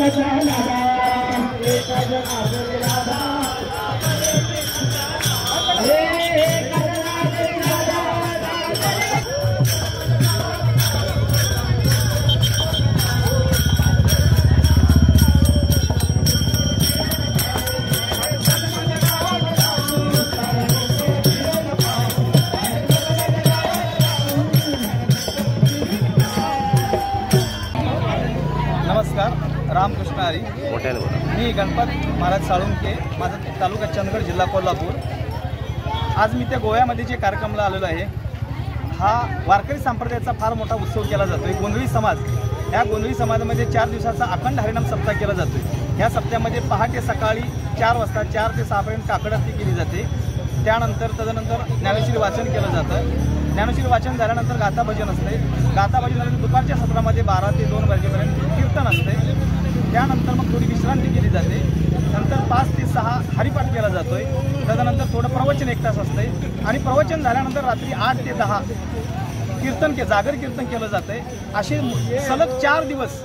नमस्कार, रामकृष्ण हरी. मी गणपत महाराज साळुंके, माझा तालुका चंदगड, जिल्हा कोल्हापूर. आज मी त्या गोव्यामध्ये जे कार्यक्रमाला आलेलो आहे, हा वारकरी संप्रदायाचा फार मोठा उत्सव केला जातो आहे. गोंधळी समाज, ह्या गोंधळी समाजामध्ये 4 दिवसाचा अखंड हरिनाम सप्ताह केला जातो आहे. ह्या सप्त्यामध्ये पहाटे सकाळी 4 वाजता 4 ते 6 पर्यंत काकड आरती केली जाते. त्यानंतर तदनंतर ज्ञानेश्वरी वाचन केलं जातं. ज्ञानेश्वरी वाचन झाल्यानंतर गाथा भजन असते. गाथा भजन झाल्यानंतर दुपारच्या सत्रामध्ये 12 ते 2 वाजेपर्यंत कीर्तन असते. त्यानंतर मग थोडी विश्रांती केली जाते. नंतर 5 ते 6 हरिपाठ केला जातो आहे. त्यानंतर थोडं प्रवचन 1 तास असते आणि प्रवचन झाल्यानंतर रात्री 8 ते 10 जागर कीर्तन केलं जातं आहे. असे सलग 4 दिवस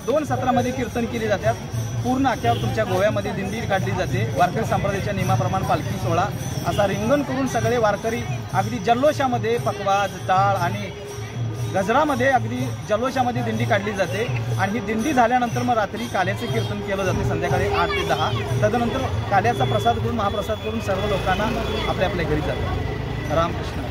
2 सत्रामध्ये कीर्तन केले जातात. पूर्ण अख्ख्यावर तुमच्या गोव्यामध्ये दिंडी काढली जाते. वारकरी संप्रदायाच्या नियमाप्रमाणे पालखी सोहळा असा रिंगण करून सगळे वारकरी अगदी जल्लोषामध्ये पकवाज, टाळ आणि गजरामध्ये अगदी जल्लोषामध्ये दिंडी काढली जाते. आणि ही दिंडी झाल्यानंतर मग रात्री काल्याचे कीर्तन केलं जाते संध्याकाळी 8 ते 10. तदनंतर काल्याचा प्रसाद करून, महाप्रसाद करून सर्व लोकांना आपल्या आपल्या घरी जातात. रामकृष्ण.